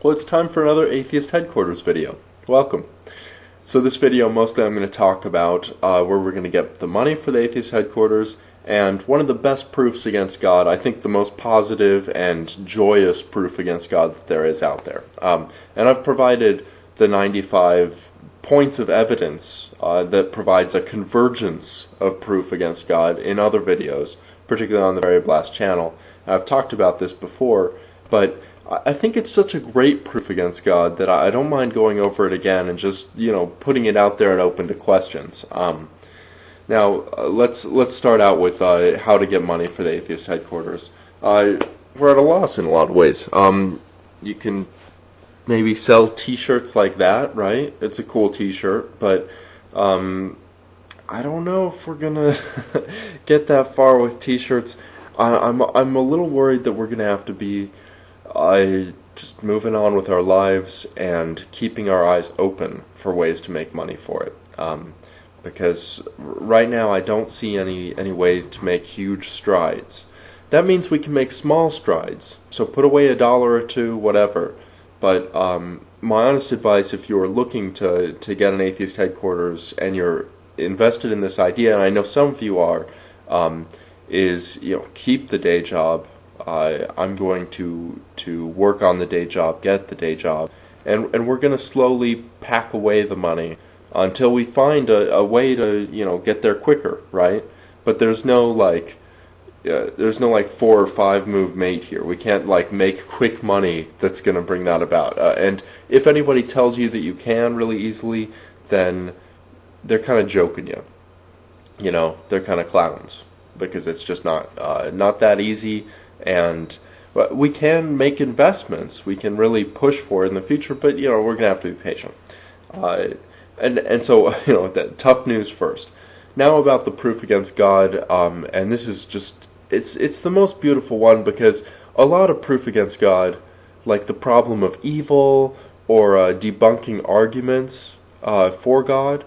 Well, it's time for another Atheist Headquarters video. Welcome. So this video, mostly I'm going to talk about where we're going to get the money for the Atheist Headquarters, and one of the best proofs against God, I think the most positive and joyous proof against God that there is out there. And I've provided the 95 points of evidence that provides a convergence of proof against God in other videos, particularly on the Very Blast channel. I've talked about this before, but I think it's such a great proof against God that I don't mind going over it again and just, putting it out there and open to questions. Now, let's start out with how to get money for the Atheist Headquarters. We're at a loss in a lot of ways. You can maybe sell T-shirts like that, right? It's a cool T-shirt, but I don't know if we're gonna get that far with T-shirts. I'm a little worried that we're gonna have to be just moving on with our lives and keeping our eyes open for ways to make money for it. Because right now I don't see any ways to make huge strides. That means we can make small strides. So put away $1 or $2, whatever. But my honest advice, if you're looking to get an Atheist Headquarters and you're invested in this idea, and I know some of you are, is keep the day job. I'm going to work on the day job, get the day job, and we're going to slowly pack away the money until we find a way to get there quicker, right? But there's no like 4 or 5 move mate here. We can't make quick money that's going to bring that about. And if anybody tells you that you can really easily, then they're kind of joking you. They're kind of clowns because it's just not that easy. And we can make investments. We can really push for it in the future, but we're gonna have to be patient. And so that tough news first. Now about the proof against God, and this is just it's the most beautiful one because a lot of proof against God, like the problem of evil or debunking arguments for God,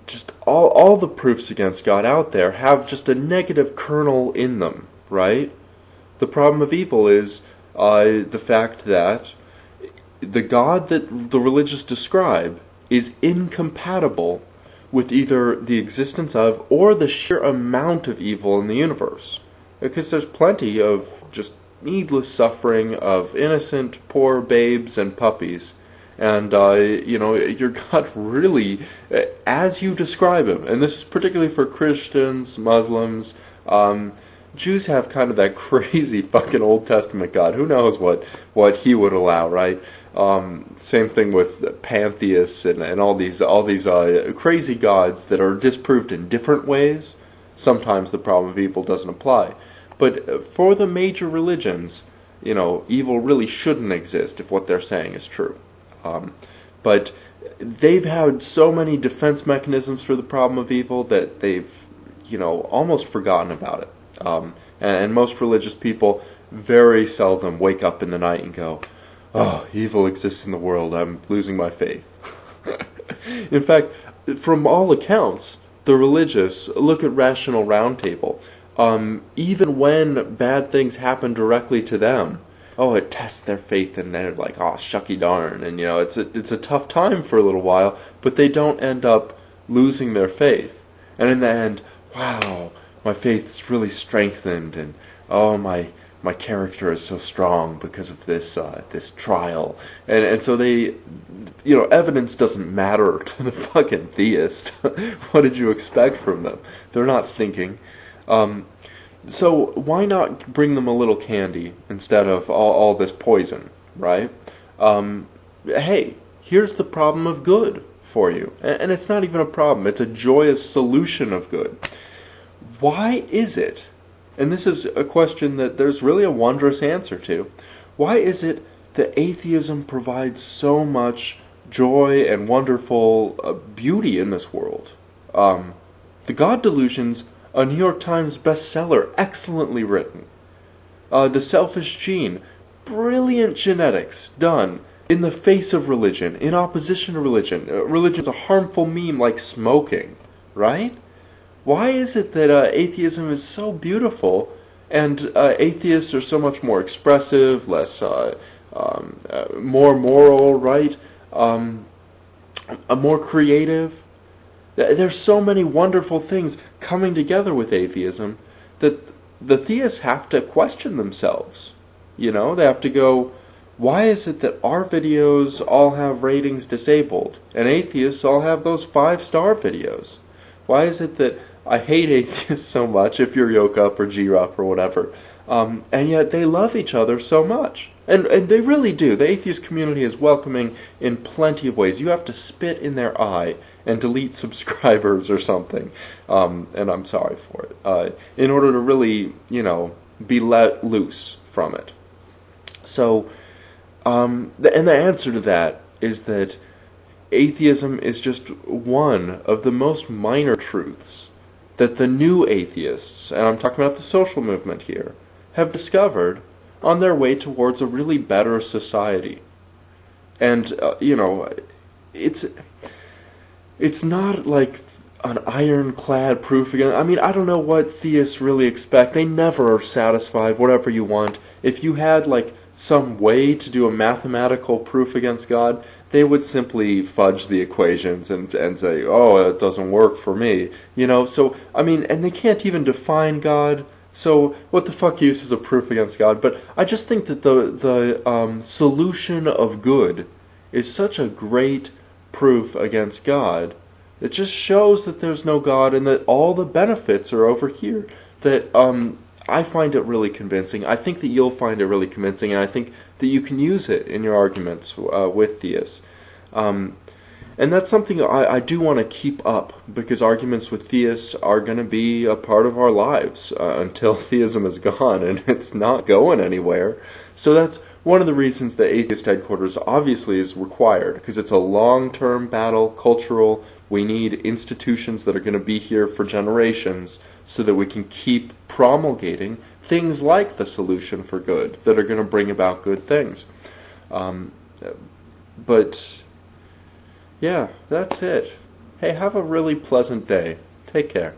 just all the proofs against God out there have just a negative kernel in them, right? The problem of evil is the fact that the God that the religious describe is incompatible with either the existence of or the sheer amount of evil in the universe. Because there's plenty of just needless suffering of innocent, poor babes and puppies. And, your God really, as you describe him, and this is particularly for Christians, Muslims, Jews have kind of that crazy fucking Old Testament God. Who knows what he would allow, right? Same thing with pantheists and all these crazy gods that are disproved in different ways. Sometimes the problem of evil doesn't apply. But for the major religions, evil really shouldn't exist if what they're saying is true. But they've had so many defense mechanisms for the problem of evil that they've, almost forgotten about it. And most religious people very seldom wake up in the night and go, "Oh, evil exists in the world, I'm losing my faith." In fact, from all accounts, the religious look at Rational Roundtable. Even when bad things happen directly to them, it tests their faith, and they're like, "Oh, shucky darn," and it's a tough time for a little while, but they don't end up losing their faith. And in the end, wow, my faith's really strengthened, and my character is so strong because of this trial. And so they, evidence doesn't matter to the fucking theist. What did you expect from them? They're not thinking. So why not bring them a little candy instead of all this poison, right? Hey, here's the problem of good for you. And it's not even a problem. It's a joyous solution of good. Why is it, and this is a question that there's really a wondrous answer to, why is it that atheism provides so much joy and wonderful beauty in this world? The God Delusions, a New York Times bestseller, excellently written. The Selfish Gene, brilliant genetics done in the face of religion, in opposition to religion. Religion is a harmful meme like smoking, right? Why is it that atheism is so beautiful And atheists are so much more expressive, less, more moral, right? More creative. There's so many wonderful things coming together with atheism that the theists have to question themselves. You know, they have to go, why is it that our videos all have ratings disabled and atheists all have those 5-star videos? Why is it that I hate atheists so much, if you're Yoke Up or G-Rup or whatever, and yet they love each other so much? And they really do. The atheist community is welcoming in plenty of ways. You have to spit in their eye and delete subscribers or something, and I'm sorry for it, in order to really, be let loose from it. So, and the answer to that is that atheism is just one of the most minor truths that the new atheists, and I'm talking about the social movement here, have discovered on their way towards a really better society. And, it's not like an ironclad proof again. I mean, I don't know what theists really expect. They never are satisfied, whatever you want. If you had, like, some way to do a mathematical proof against God, they would simply fudge the equations and say, oh, it doesn't work for me. So, I mean, and they can't even define God. So, what the fuck use is a proof against God? But I just think that the solution of good is such a great proof against God. It just shows that there's no God and that all the benefits are over here. That I find it really convincing. I think that you'll find it really convincing, and I think that you can use it in your arguments with theists. And that's something I do want to keep up, because arguments with theists are going to be a part of our lives until theism is gone, and it's not going anywhere. So that's one of the reasons that Atheist Headquarters obviously is required, because it's a long-term battle, cultural. We need institutions that are going to be here for generations so that we can keep promulgating things like the solution for good that are going to bring about good things. But yeah, that's it. Hey, have a really pleasant day. Take care.